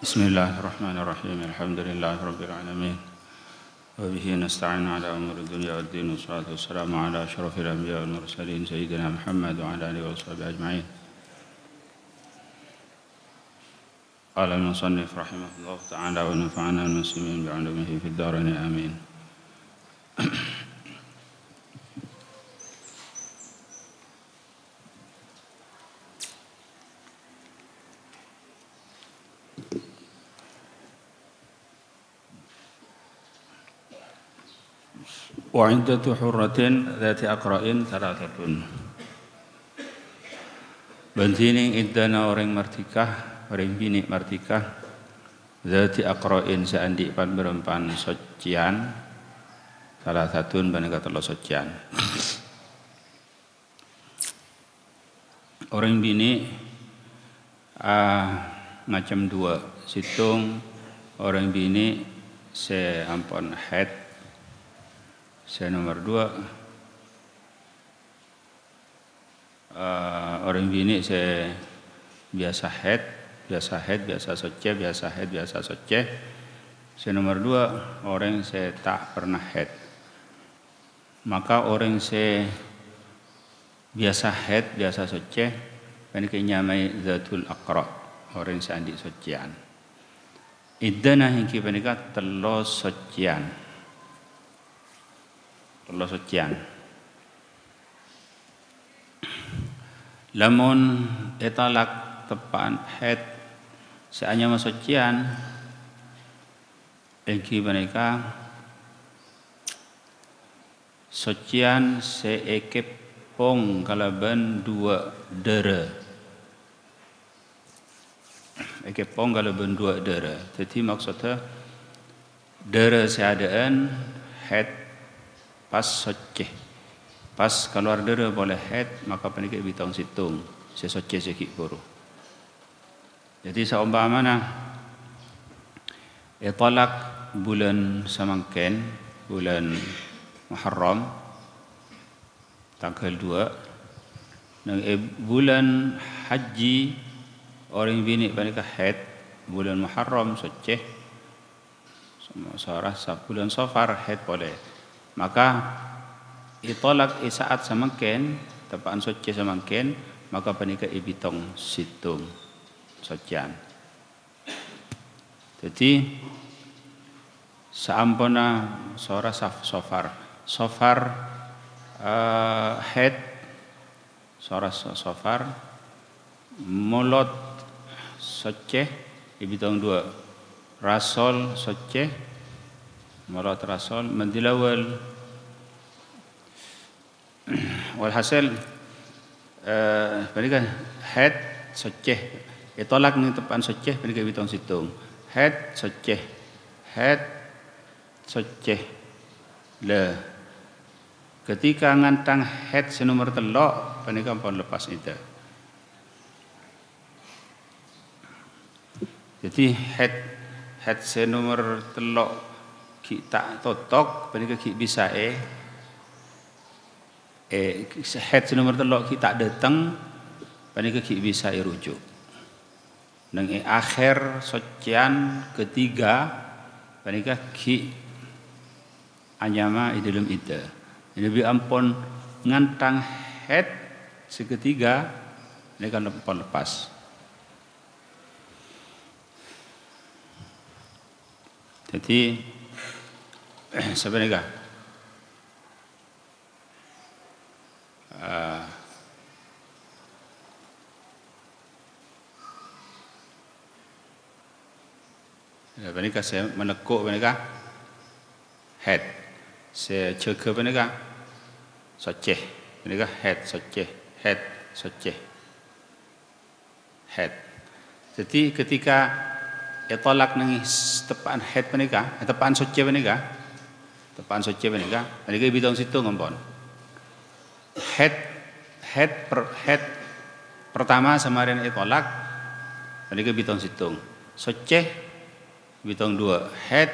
Bismillahirrahmanirrahim. Alhamdulillahirabbil alamin. Wa bihi nasta'inu ala umuri dunya waddin. Wassalatu wassalamu ala asyrafil anbiya'i wal mursalin sayyidina Muhammad wa ala alihi washabihi ajma'in. Qala al-musannif rahimahullah ta'ala wa nafa'ana al-muslimin bi'ulumihi fid dharain amin. Wa iddatu hurratin dzati aqra'in thalathatun. Bentini iddana orang martikah, orang bini martikah, dzati aqra'in seandi pan berempan socian, thalathatun banega telo socian. Orang bini macam dua, situng orang bini se ampon head. Saya nomor 2 orang bini saya biasa head, biasa soce, biasa head, biasa soce. Saya nomor 2 orang saya tak pernah head. Maka orang saya biasa head, biasa soce, ini kenyamai zatul aqra, orang saya andi socian. Iddana hingki panika telo socian. Allah socian. Lamun etalak tepan head seanya masocian engki mereka socian seekep pong kalaban 2 dere. Ekep pong kalaban 2 dere. Jadi maksudnya dere seadaan head pas soce, pas keluar dere boleh head maka penikik bitong situng se soce sekik buru. Jadi seumpamana talak bulan samangken, bulan Muharram tanggal 2 nang bulan haji orang bini penikah head bulan Muharram soce sama sarah bulan Safar head boleh. Maka itolak isaat samangken tepaan soce samangken maka panika ibitong situng socian. Jadi saampona sora sofar head sora sofar molot soce ibitong 2 rasol soce molot rasol mendilawal walhasil panika head soce itolak ni tepan soce panika bitong situng head soce le ketika ngantang head senomor telok panika pun lepas itu. Jadi head senomor telok kita totok panika ki bisa head senomor telok kita datang panika ki bisa rujuk nang akhir socian ketiga panika ki anyama dalam ida lebih ampun ngantang head seketiga ini kan lepas. Jadi sebenarnya Benika saya menekuk benika head, saya cekah benika soce, benika head soce, head soce, head. Jadi ketika tolak nangis tepan head benika, tepan soce benika, benika bitong situ ngompon. Head pertama samarin tolak, benika bitong situng, soce bitong 2 head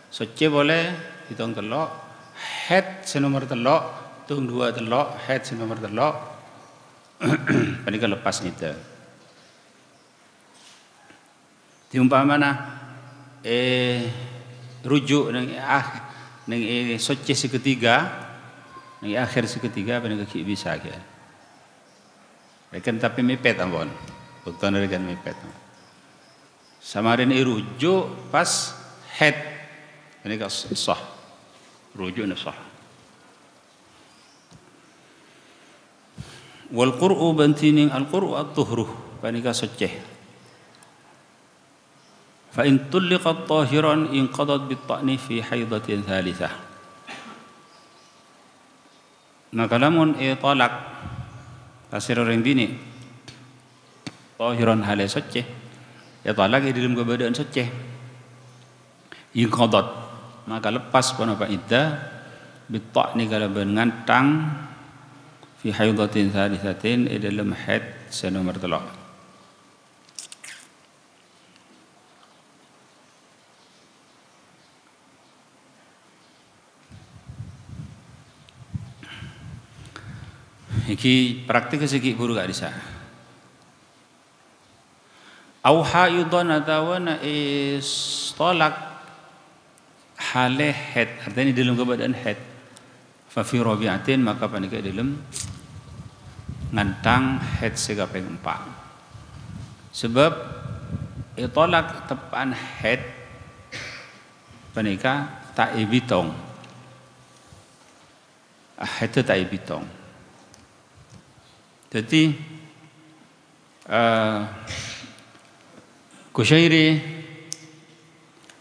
soce boleh bitong telok head senomor telok tung 2 telok head senomor telok panika lepas nita Diumpamana rujuk nang soce seketiga, nang akhir seketiga apa nang bisa ya. Rekan tapi mepet ampun. Bukan rekan mepet. Samarin rujuk pas head. Ini ka sah. Rujuk na sah. Wal qur'u bantining al qur'u at-tuhru panika soce. فإن طلقت طاهرا انقضت بالطعن في حيضة ثالثة. Maka lamun talak pasir orang bini tahiran hale soce ya talak di dalam keadaan soce inqadat maka lepas panapa iddah bit'ni kalau ngantang fi haidatin thalithatin dalam haid senomor 3. Iki praktik segi buru gak bisa. Au haidon atau na tolak hale head artinya dalam keadaan head. Fa fi rabi'atin maka panika dalam ngantang head segapeng 4. Sebab tolak tepan head panika tak ibitong. Head tak ibitong. Jadi Kusyairi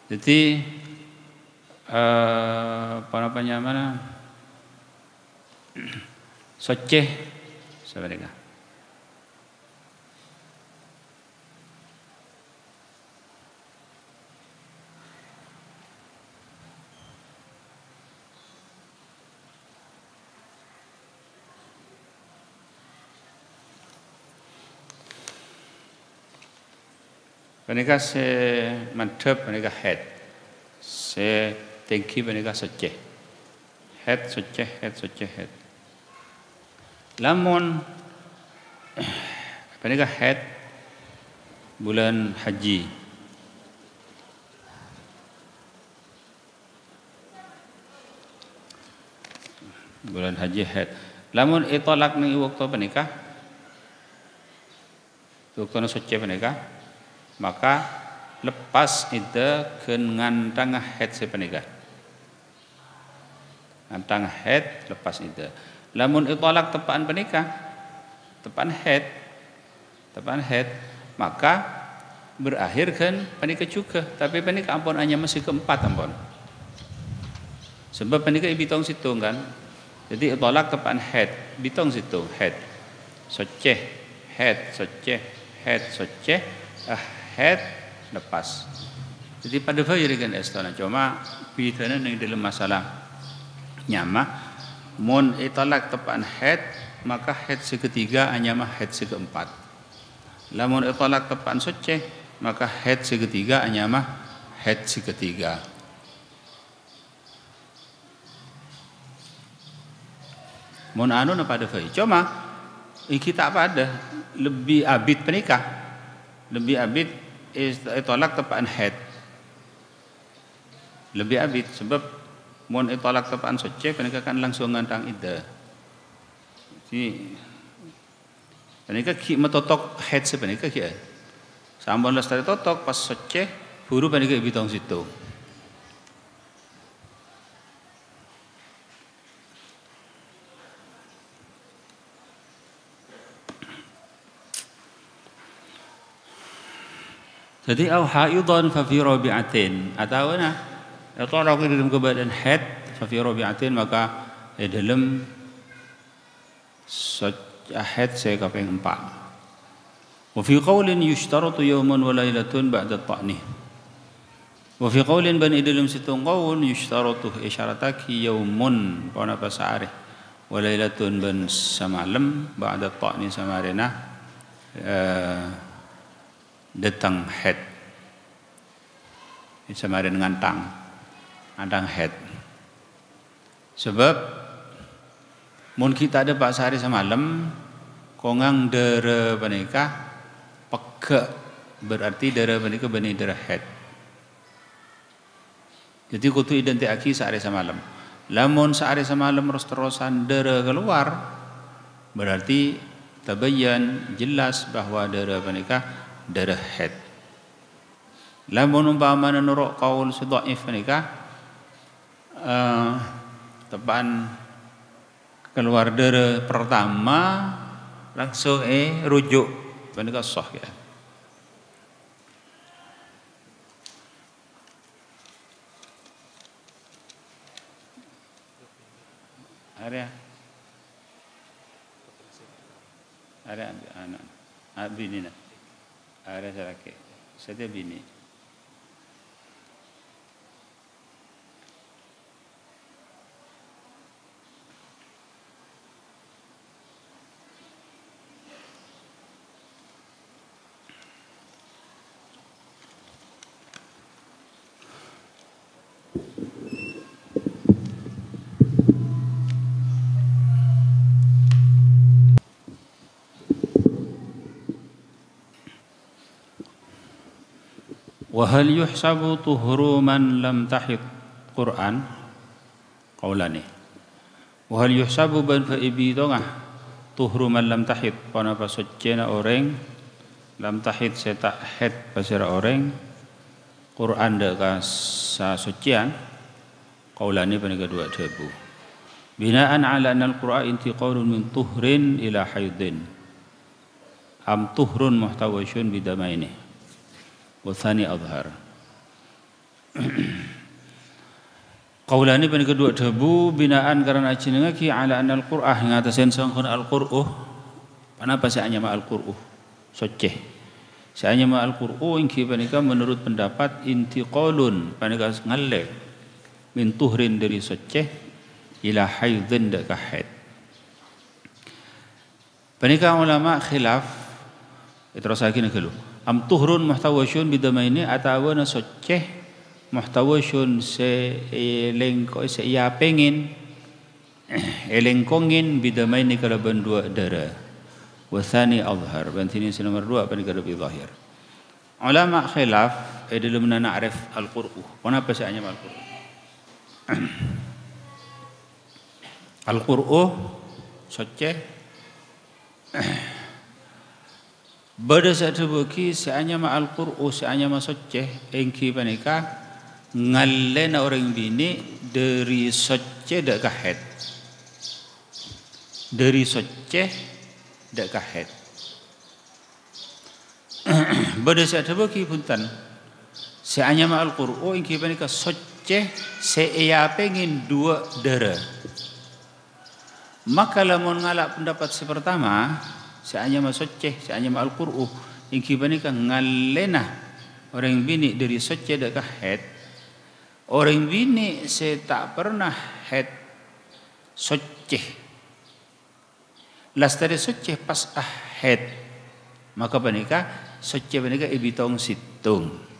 jadi apa namanya soceh sebenarnya Panika se mantap panika head. Se tengki panika soce. Head soce head. Lamun panika head bulan haji. Bulan haji head. Lamun itolak ning waktu panika. Waktu soce panika. Maka lepas ida ngantang head sepenika. Ngantang head lepas ida. Lamun itolak tepaan penika, tepaan head, maka berakhir kan penika juga. Tapi penika ampun hanya masih keempat ampun. Sebab penika ibitong situ kan. Jadi itolak tepaan head, bitong situ head. Soceh, head, soceh, head, soceh. Head lepas. Jadi pada fayrikan estona cuma pitana ning dalam masalah nyama mun italak tepan head maka head seketiga anyama head sekeempat. Lamun italak tepan soceh maka head seketiga anyama head seketiga. Mun anu na pada fay. Cuma kita pada lebih abid penikah. Lebih abid itolak tepaan head. Lebih abid sebab mun itolak tepaan soce penika kan langsung ngantang ida. Jadi penika ki metotok head sepenika ki. Sampun lestari totok pas soce buru penika ibitong situ. Jadi au haidon fa fi rabi'atin atau kalau dalam keadaan head fa fi rabi'atin maka dalam head saya kaping 4. Wa fi qaulin yushtaratu yawman wa lailatun ba'da at-ta'nih. Wa fi qaulin bani dalam situng qaul yushtaratu isyarataki yawmun wana pasare wa lailatun ban samalam ba'da at-ta'nih samarena datang head samarin ngantang head sebab mun kita ada pak sehari semalam kongang dere panika peke berarti dara menika bani dara haid. Jadi kudu identiaki sehari semalam. Lamun sehari semalam terus-terusan dara keluar, berarti tabayyan jelas bahwa dara menika dara haid. Lamun umpamana nurut qaul si dhaif menika tepan keluar dara pertama langsung rujuk menika sah ya. Ada anak bini nak ada lelaki saya bini Wahal yuhsabu tuhru man lam tahid Quran qaulani. Wahal yuhsabu ban fa ibidongah tuhru man lam tahid pana pasocena orang lam tahid seta head pasira orang Quran dak sa sucian qaulani pana kedua debu. Binaan ala anal Quran intiqalun min tuhrin ila haidin. Am tuhrun muhtawashun bidamaini. Wathani adhar. Qaulani pen kedua debu binaan karena acinengaki ala anal qur'ah ngatasen sangkun al-qur'uh panapa saanya ma al-qur'uh soceh saanya ma al-qur'uh ingki panika menurut pendapat intiqalun panika ngalle min tuhrin dari soceh ila haidin dak haid panika ulama khilaf terus lagi nakelu am tuhrun muhtawashun bidamaini atawana soceh muhtawashun se elengko se ya pengin elengkongin bidamaini kalaban dua dara wathani azhar bantini nomor 2 apa negara bizahir ulama khilaf dalam na'rif al-qur'u kenapa saya hanya al-qur'u al-qur'u soceh Bada satu bagi seanya ma al-Qur'u seanya ma soceh engki panika ngalena orang bini dari soceh dak kahet dari soceh dak kahet bada satu bagi punten seanya ma al-Qur'u engki panika soceh seya pengin dua dara maka lamun ngalak pendapat sepertama seanya ma soceh, seanya ma al-Qur'u ingki banika ngalena orang bini dari soceh dak haid orang bini saya tak pernah haid soceh las dari soceh pas haid maka banika soceh banika ibitong situng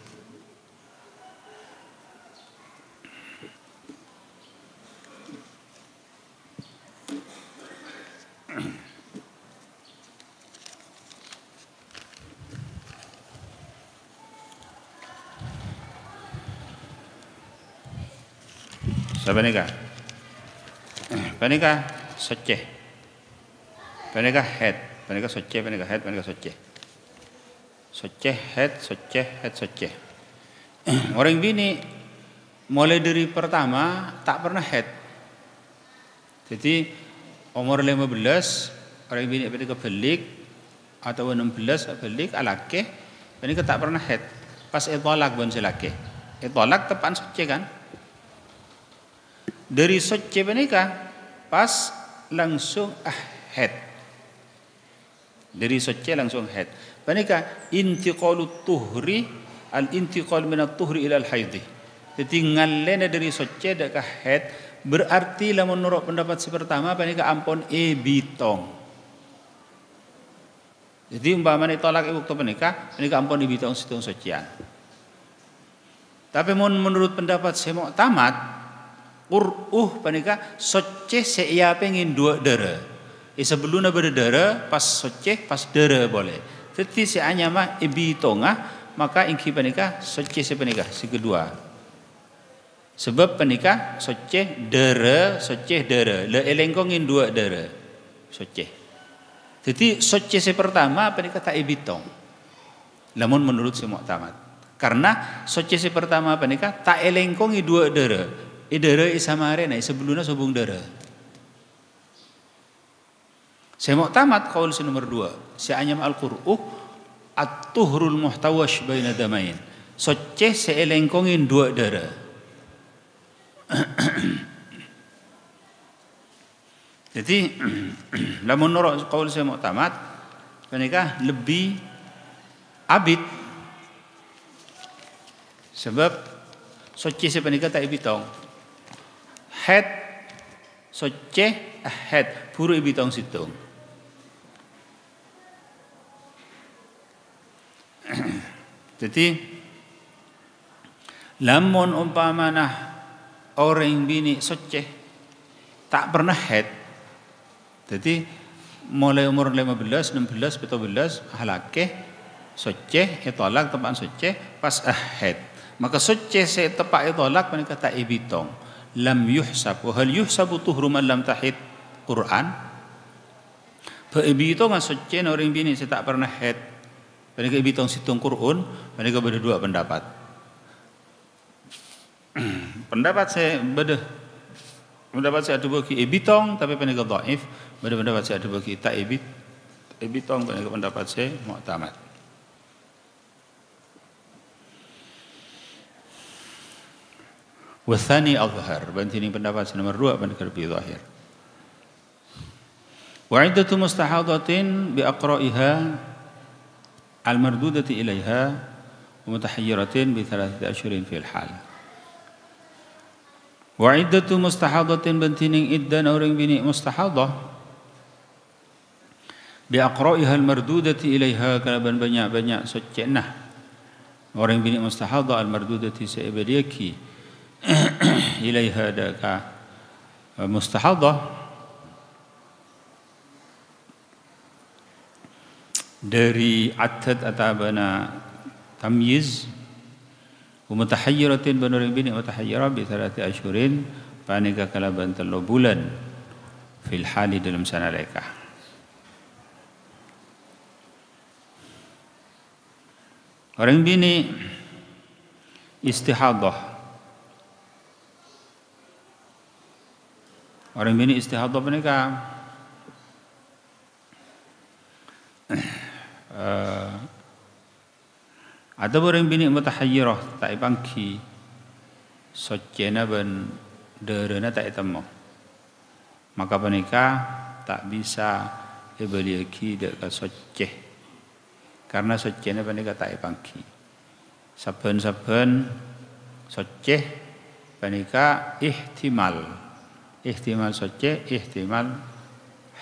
Sabanika, panika soceh, panika head, panika soceh, panika head, panika soceh, soceh head, soceh head, soceh. Orang bini mulai dari pertama tak pernah head. Jadi umur 15 orang bini panika balik atau 16 balik alake, panika tak pernah head. Pas itolak bon selake, itolak tepan soceh kan? Dari soceh panika pas langsung head dari soceh langsung head panika intiqalut tuhri al intiqal min at-tuhri ila al-haidhi jadi ngalena dari soceh dak head berarti lamun menurut pendapat pertama panika ampun bitong jadi umpamane tolak waktu panika ampun bitong situng socian tapi menurut pendapat saya tamat Qur'uh panika soceh seya pengin dua dara. Sebelumnya berdara pas soceh pas dara boleh. Teti si anyama ibi tongah maka ingki panika soce si panika si kedua. Sebab panika soce dere le elengkongin dua dere soce. Jadi soce si pertama panika tak ibitong. Namun menurut si mu'tamad. Karena soce si pertama panika tak elengkongi dua dere. Dere isamare na sebelumnya sobung dere. Si mu'tamad qaul si nomor 2. Si anyam al-qur'u at-tuhrul muhtawash baina damain. Soce si elengkongin dua dere. Jadi lamun nurut qaul si mu'tamad panika lebih abid sebab soce si panika tak ibitong head soce head puru ibitong situng. Jadi lamun umpamana orang bini soce tak pernah head, jadi mulai umur 15, 16, 17 halake soce itolak tepat soce pas head, maka soce se tepat itolak mereka tak ibitong lam yuhsab wa hal yuhsabu tuhru man lam tahid Quran fa ibitong soce orang bini se tak pernah head mereka ibitong situng Quran mereka berdua pendapat. Pendapat saya ada bagi ibitong tapi pendapat dhaif, pendapat saya ada bagi tak ibitong pendapat saya mu'tamad. Wathani al-zahar, bantini pendapat saya nomor 2 pendapat lebih zahir. Wa iddatu mustahadatin bi aqra'iha al-mardudati ilaiha wa mutahayyiratin bi 3 ashhurin fil hal. Wa iddatu mustahadatin bantining iddan orang bini mustahadah bi aqra'iha al-mardudati ilaiha kalaban banyak-banyak socenah orang bini mustahadah al-mardudati seibadiyaki ilaiha daka mustahadah dari atad atabana tamyiz wa mutahayyiratin banuring bini mutahayyira bi 3 ashhurin panika kalaban 3 bulan fil hali dalam sana nikah. Orang bini istihadah. Orang bini istihadah menikah ada orang bini mutahayyirah tak ipangki socena ben derena tak temu maka menikah tak bisa ibaliaki dek soceh karena socena menikah tak ipangki saben-saben soceh menikah ihtimal soceh ihtimal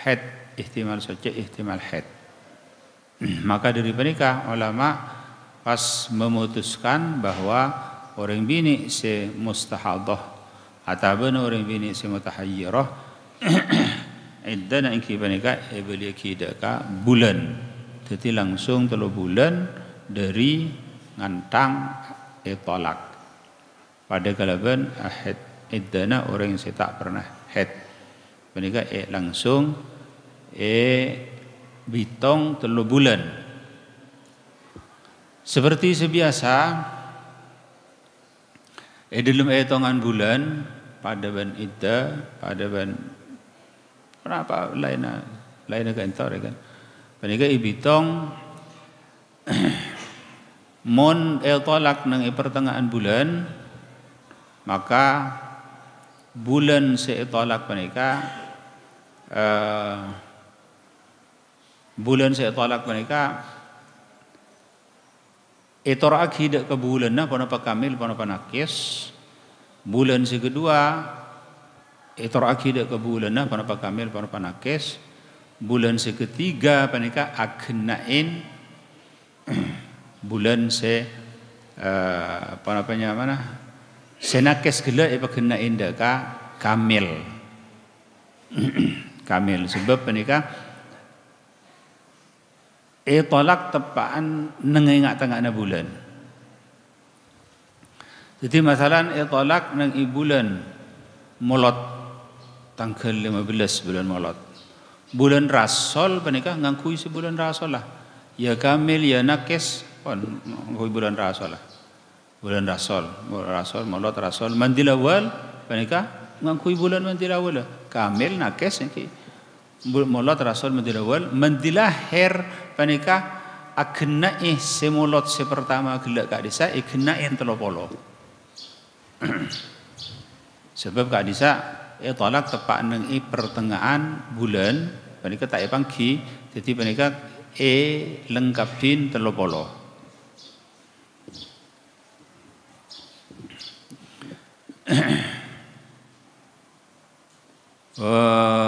head ihtimal soceh ihtimal head. Maka dari penikah ulama pas memutuskan bahwa orang bini se mustahadah atau orang bini se mutahayyirah iddana ingki penikah ibaliaki deka bulan jadi langsung 3 bulan dari ngantang itolak pada kalaban ahad iddana orang yang tak pernah head penikah langsung bitong 3 bulan. Seperti sebiasa dalam hitungan bulan pada ban iddah pada ban berapa lain ke entar kan. Panika ibitong mon tolak nang pertengahan bulan maka bulan se tolak panika bulan saya tolak mereka itorak hidak ke bulan na panapa kamil panapa nakis bulan si kedua itorak hidak ke bulan na panapa kamil panapa nakis bulan si ketiga panika aknain bulan se panapanya mana senakes gela ipaknain daka kamil kamil sebab panika tolak tepaan nengengak tengahna bulan. Jadi masalah tolak neng bulan molot tanggal 15 bulan molot. Bulan Rasol panika ngangkui sebulan Rasol lah. Ya kamil ya nakes pon ngangkui bulan Rasol lah. Bulan Rasol molot Rasol mandilawal panika ngangkui bulan mandilawal. Kamil nakes ini molot Rasol mandilawal mandilahir panika agenai semolot sepertama gelak kak desa agenai telopolo. Sebab kak desa tolak tepak neng pertengahan bulan panika tak pangki jadi panika lengkapin telopolo.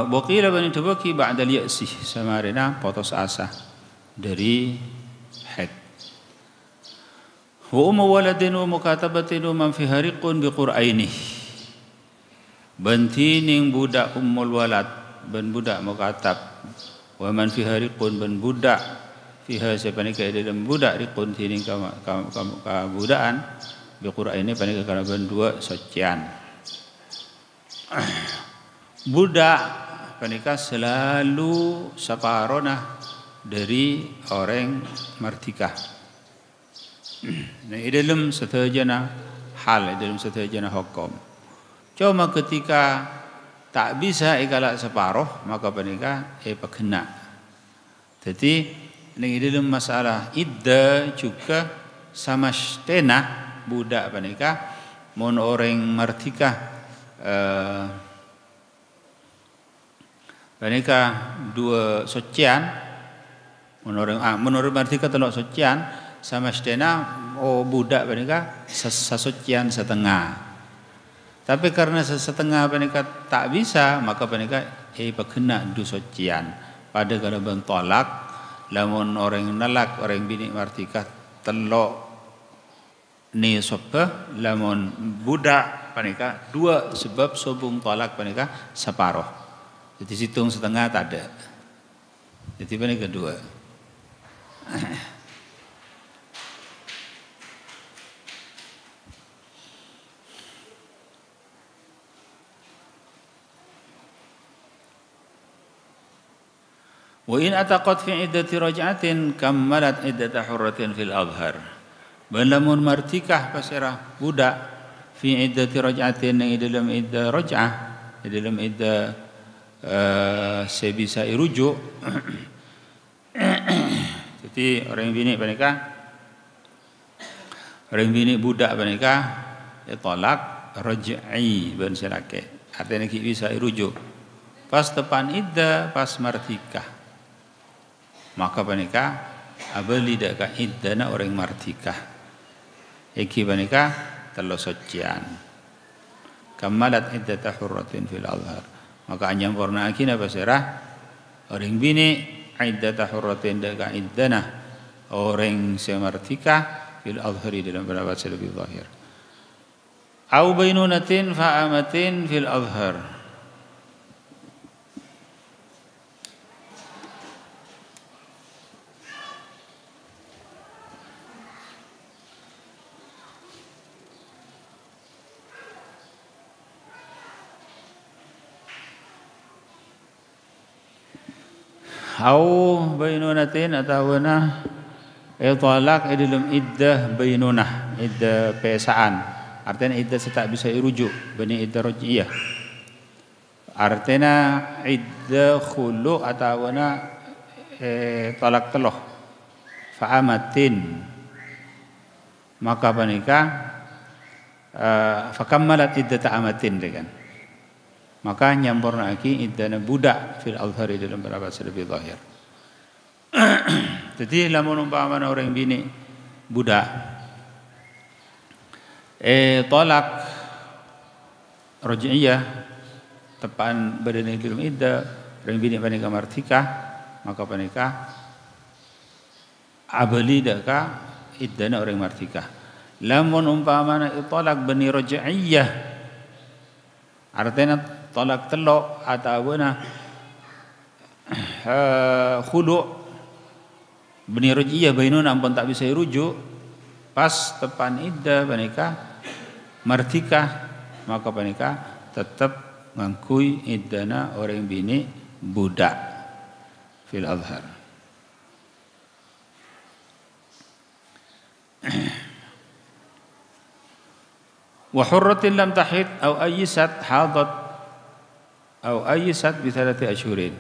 Waqila bani tubaki ba'da al-ya'si samarina putus asa dari haid. Wa ummu waladin wa mukatabatin man fi hariqun bi qur'aini. Bantining budak ummul walad ban budak mukatab wa man fi hariqun ban budak fiha sapanika dalam budak riqun tining kabudaan bi qur'aini panika kana ban dua socian. Budak panika selalu separonah dari orang merdeka. Nah, dalam setajana hal, dalam setajana hukum. Cuma ketika tak bisa ikalak separuh maka panika kena. Jadi ini dalam masalah iddah juga sama stena budak panika mon orang merdeka panika dua socian menurut merdeka telok socian sama stena budak panika sasocian setengah. Tapi karena setengah panika tak bisa maka panika kena du socian. Pada kalau bentolak lamun orang nalak orang bini merdeka telok ni sopa lamun budak panika dua sebab sobung tolak panika separuh. Jadi situng setengah tak ada. Jadi panika dua. Wa in ataqat fi iddati raj'atin kammalat iddata hurratin fil azhar. Balamun martikah pasirah budak fi iddati raj'atin yang dalam iddah raj'ah, dalam iddah sebisa irujuk. Jadi orang bini panika orang bini budak panika tolak raj'i ban selake. Artinya ki bisa irujuk. Pas tepan iddah pas martikah. Maka panika abali dak ka iddana orang merdeka. Iki panika telo socian. Kamalat iddata hurratin fil azhar. Maka anyam warna akina pasirah orang bini iddata hurratin dak ka iddana orang semerdeka fil azhari dalam pendapat lebih zahir. Au bainunatin fa amatin fil azhar. Au bainunatin atau talak dalam iddah bainunah, iddah pesaan. Artinya iddah tak bisa irujuk, bani iddah raj'iyah. Artinya iddah khulu atau talak teloh. Fa'amatin. Maka panika fakammalat iddah ta'amatin dengan. Maka nyampurna lagi iddana budak fil azhari dalam pendapat lebih zahir. Jadi lamun umpamana orang bini budak tolak raj'iyah tepan badan dalam iddah orang bini panika merdeka maka panika abali daka iddana orang merdeka. Lamun umpamana tolak bani raj'iyah artinya tolak telok atau khulu Beni ruj'iyah bainuna ampun tak bisa rujuk pas tepan iddah panika martika maka panika tetap ngangkui iddana orang bini budak fil azhar. Wa hurratin lam tahid au ayyisat hadat au ayyisat bi 3 ashhurin.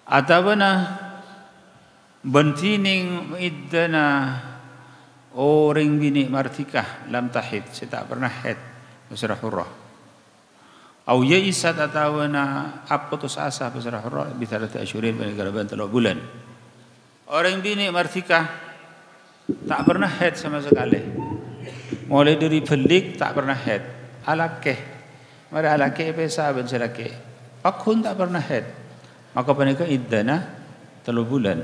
Atawana bentining iddana orang bini martikah lam tahid, saya tak pernah haid pasrah hurrah. Au yaisat atawana putus asa pasrah hurrah bi 3 ashhurin pada 3 bulan. Orang bini martikah tak pernah haid sama sekali. Mulai dari belik tak pernah haid. Alakeh. Mari alakeh pesa ben selakeh. Pakhun tak pernah haid. Maka panika iddana 3 bulan.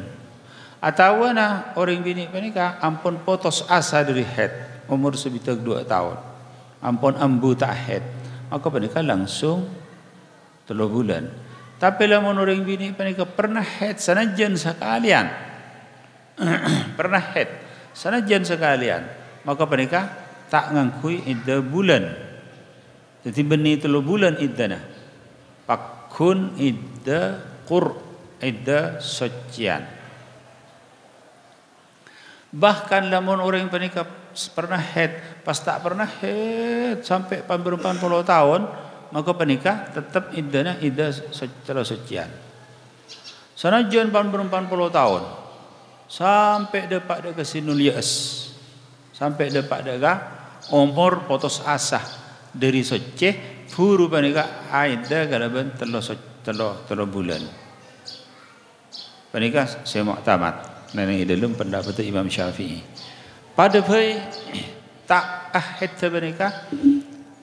Atawana orang bini panika ampun putus asa dari haid umur sebitak 2 tahun. Ampun ambu tak haid. Maka panika langsung 3 bulan. Tapi lamun orang bini panika pernah haid sanajan sekalian. Pernah haid sanajan sekalian. Maka panika tak ngangkui iddah bulan. Jadi beni 3 bulan iddana. Pakun iddah iddah sucian. Bahkan lamun orang panika pernah haid, pas tak pernah haid sampai 40 tahun, maka panika tetap iddana iddah secara sucian. Sanajan 40 tahun sampai dapat ke sinul ya'as. Sampai dapat daga umur putus asa dari soceh furu panika aida galaban 3 bulan. Panika saya muktamad nang dalam pendapat Imam Syafi'i. Pada bayi tak haid panika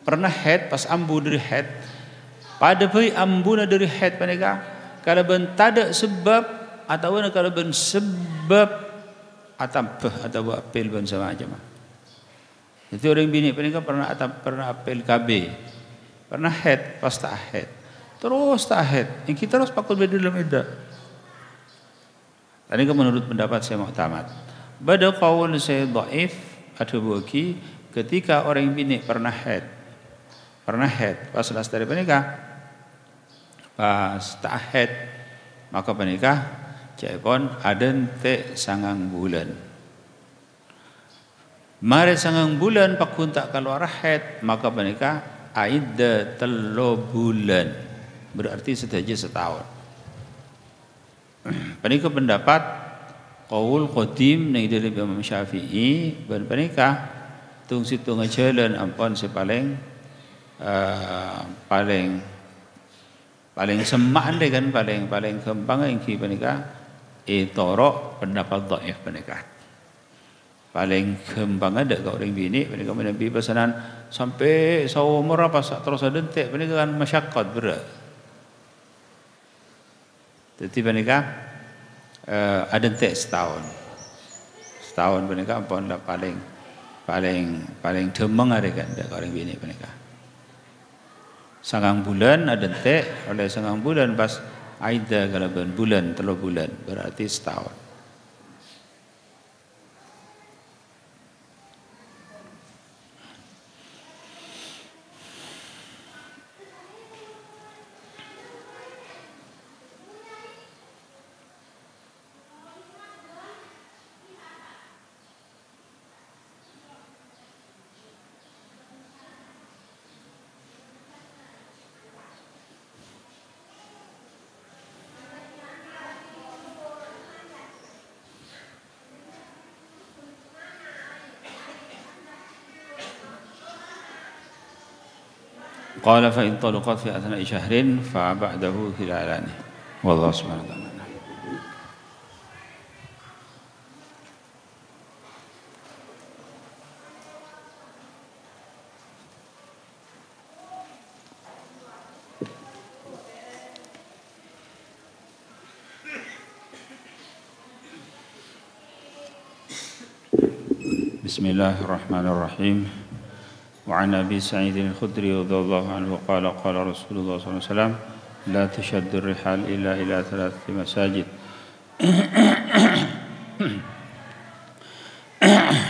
pernah haid pas ambu dari haid. Pada bayi ambuna dari haid panika galaban tada sebab atau galaban sebab atampah atau apel ban sama aja mah. Jadi orang bini panika pernah apel KB. Pernah haid pas tak haid. Terus tak haid. Yang kita terus pakul beda dalam iddah. Tadi menurut pendapat saya muktamad. Pada qaul saya dhaif atau buki ketika orang bini pernah haid. Pernah haid pas lastari panika. Pas tak haid maka panika jaipon aden te 9 bulan. Mari 9 bulan pakun tak keluar haid maka panika aiddah 3 bulan. Berarti saja setahun. Panika pendapat qaul qadim nang dari Imam Syafi'i ban panika tung situ ngajalan ampun si paling semak deh kan paling gampang yang ki panika torok pendapat dhaif panika. Paling gampang ada kau orang bini panika menabi pesanan sampai seumur apa terus ada entek panika kan masyaqqat berat. Jadi panika ada entek setahun panika ampun lah paling demeng ada kan orang bini panika. 9 bulan ada entek oleh 9 bulan pas aida galaban bulan 3 bulan berarti setahun. Qala fa in talaqat fi athna'i syahrin fa ba'dahu hilalani. Wallahu subhanahu wa ta'ala. Bismillahirrahmanirrahim. وعن أبي سعيد الخدري رضي الله عنه قال قال رسول الله صلى الله عليه وسلم لا تشد الرحال إلا إلى 3 مساجد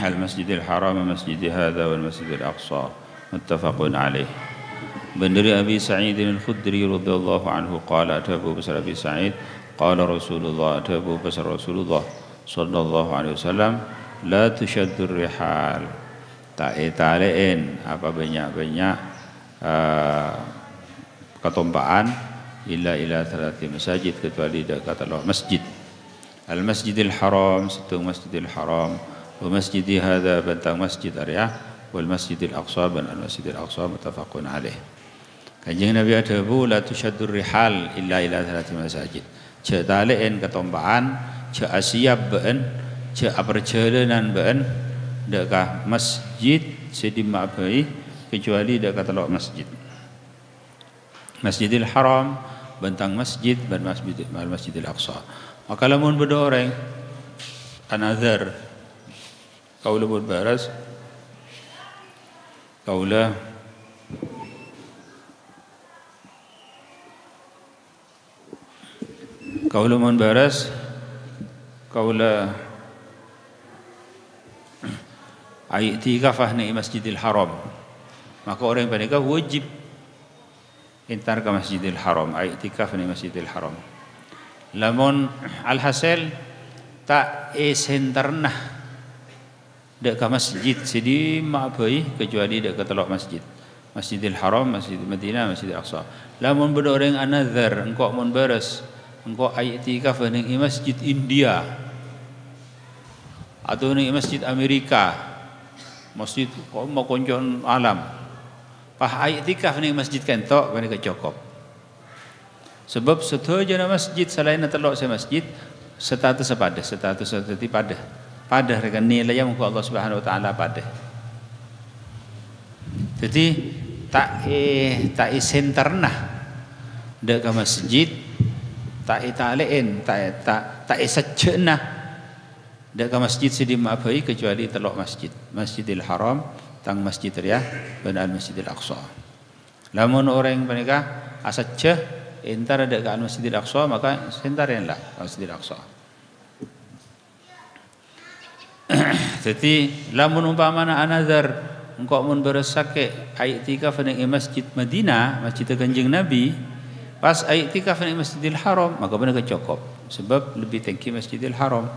Al-Masjidil Haram, Masjidi hadha wal Masjidil Aqsa, muttafaqun alaih. Dari Abi Sa'id Al-Khudri radhiyallahu anhu qala ata Abu Bakar Abi Sa'id qala Rasulullah ata Abu Bakar Rasulullah sallallahu alaihi wasallam la tushaddur rihal, tak italein apa banyak-banyak ketumpaan ila thalathi masajid, kecuali dekat Allah masjid. Al-Masjidil Haram, situ Masjidil Haram, wa Masjidi hadha, bentang Masjid Arya, wal Masjidil Aqsa, dan Al-Masjidil Aqsa, muttafaqun alaih. Kanjeng Nabi adabu la tushaddur rihal illa ila thalathi masajid. Ce talein ketumpaan, ce asiab beun, ce perjalanan beun dekat masjid sedima abai, kecuali dekat Allah masjid. Masjidil Haram, bentang masjid, dan Masjidil Aqsa. Maka lamun beda orang anazar kaula pun baras kaula mun baras kaula i'tikafah ni Masjidil Haram, maka orang mereka wajib intar ke Masjidil Haram, i'tikaf ni Masjidil Haram. Lamun alhasil tak senternah dek ke masjid sedi mabai, kecuali dek ke telok masjid, Masjidil Haram, Masjid Madinah, Masjidil Aqsa. Lamun beda orang anazar engkau mun beres engkau i'tikaf ning masjid India atau ning masjid Amerika, masjid kok mau konjon alam, pah i'tikaf ning masjid kentok bani kecokop. Sebab sedaya masjid selain telok se masjid status seperti padah rekan nilai yang Allah Subhanahu wa taala padah. Jadi tak senternah dek ke masjid, tak italein, tak sajena dek ke masjid sedi mabai, kecuali telok masjid, Masjidil Haram, tang Masjid Riyah, dan Masjidil Aqsa. Lamun orang mereka asajeh entar ada ke Masjidil Aqsa, maka sentarinlah Masjidil Aqsa. Jadi lamun umpamana anazar engkau mun beresake i'tikaf ning Masjid Madinah, Masjid Kanjeng Nabi, pas i'tikaf ning Masjidil Haram, maka benar kecokop, sebab lebih tinggi Masjidil Haram.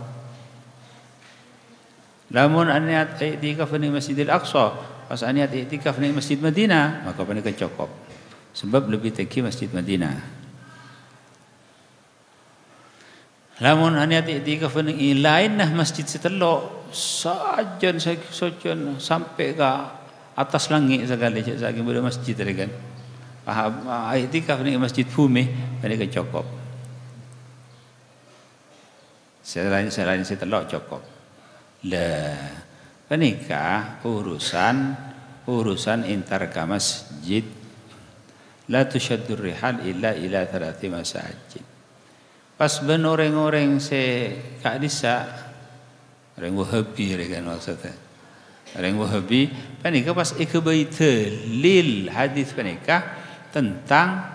Lamun aniat i'tikaf ning Masjidil Aqsa, pas aniat i'tikaf ning Masjid Madinah, maka benar kecokop, sebab lebih tinggi Masjid Madinah. Lamun aniat i'tikaf ning lain nah masjid setelok sajan sampai ke atas langit sekali saking pada masjid tadi kan. I'tikaf ning masjid bumi pada kecokop. Selain setelok cokop. Lah panika urusan intar ka masjid la tushaddur rihal illa ila thalathi masajid. Pas ben orang-orang se kak disa orang Wahabi kan maksudnya. Orang Wahabi panika pas ikbaite lil hadis panika tentang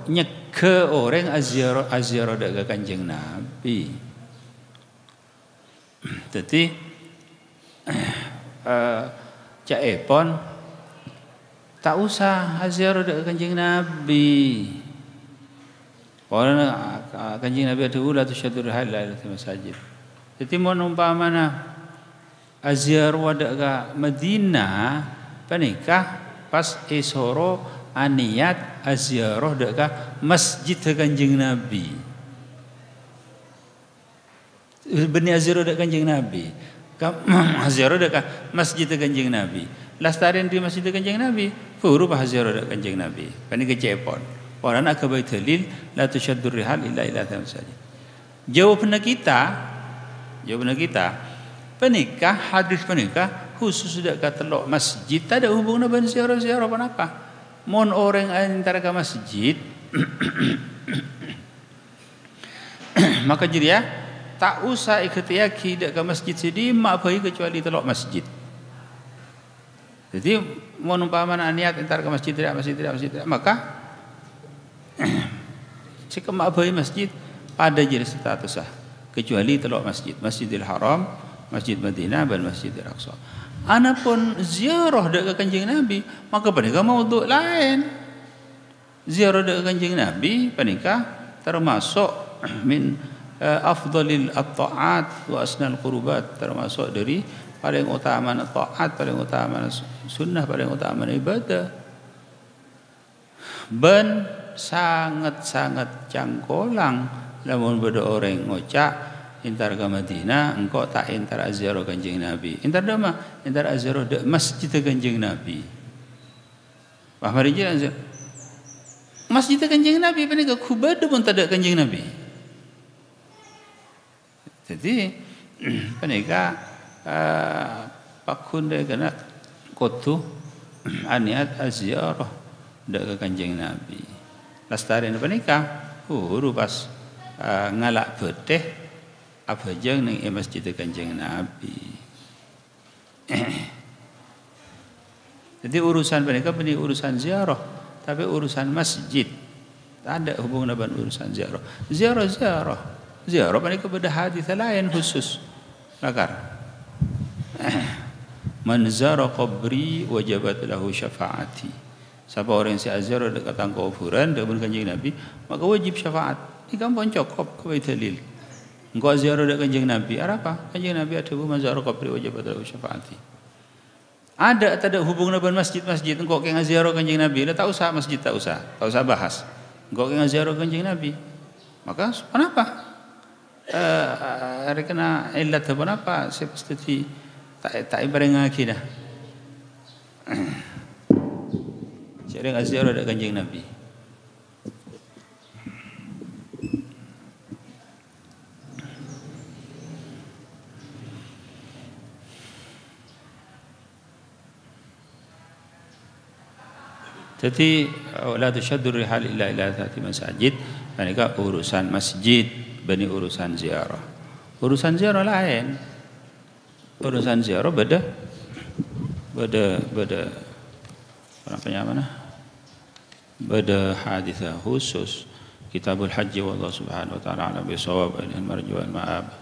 nyeke orang aziarah dekat Kanjeng Nabi. Jadi cak epon tak usah aziarah dekat Kanjeng Nabi. Orang Kanjeng Nabi ada ulah tu syadur halal di masjid. Jadi mau umpamana aziar wadak ke Madinah, panikah pas isoro aniat aziarah dak ke masjid Kanjeng Nabi. Benih aziarah dak Kanjeng Nabi. Aziarah dak ke masjid Kanjeng Nabi. Lastarian di masjid Kanjeng Nabi, furu bah aziarah dak Kanjeng Nabi. Panik kecepon. Orang nak kebaik dalil la tushaddur rihal illa ila masajid. Jawaban kita penikah hadis penikah khusus sudah kata telok masjid tak ada hubungan dengan ziarah-ziarah apa. Mon orang antara ke masjid maka jadi ya tak usah ikut yaki dak ke masjid sedi mak bayi kecuali telok masjid. Jadi mon umpamana niat antara ke masjid tidak maka jika mak bayi masjid pada jenis status kecuali telok masjid, Masjidil Haram, Masjid Madinah, dan Masjidil Aqsa. Anapun ziarah dekat Kanjeng Nabi, maka panika maudhu lain. Ziarah dekat Kanjeng Nabi panika termasuk min afdalil at-ta'at wa asnal qurubat, termasuk dari paling utama taat, paling utama sunnah, paling utama ibadah. Ben sangat-sangat cangkolang lamun beda orang ngocak intar ke Madinah engkau tak intar ziarah Kanjeng Nabi. Intar dama, intar ziarah de Masjid Kanjeng Nabi. Pak Mariji Masjid Kanjeng Nabi panika kubada pun tak ada Kanjeng Nabi. Jadi panika pakun dia kena kotu aniat ziarah dak Kanjeng Nabi. Lestari panika huru pas ngalak beteh apa jeng ning Masjid Kanjeng Nabi. Jadi urusan panika ini urusan ziarah, tapi urusan masjid tak ada hubungan dengan urusan ziarah. Ziarah panika beda hadis lain khusus. Lakar. Man zara qabri wajabat lahu syafaati. Siapa orang yang ziarah dekat kuburan dekat Kanjeng Nabi, maka wajib syafaat. Ini gampang cukup kepada dalil. Engkau ziarah dekat Kanjeng Nabi, apa? Kanjeng Nabi ada man zara qabri wajabat lahu syafaati. Ada atau ada hubungan dengan masjid-masjid. Engkau kena ziarah Kanjeng Nabi, tak usah masjid, tak usah bahas. Engkau kena ziarah Kanjeng Nabi. Maka kenapa? Hari kena ilat apa? Saya pasti tak ibarat lagi dah. Sering ziarah dekat Kanjeng Nabi. Jadi la tushaddu rihal illa ila dzati masajid, mereka urusan masjid, bani urusan ziarah. Urusan ziarah lain. Urusan ziarah beda apa mana? Beda hadis khusus. Kitabul Haji wallahu subhanahu wa ta'ala ala bisawab al marju wal ma'ab.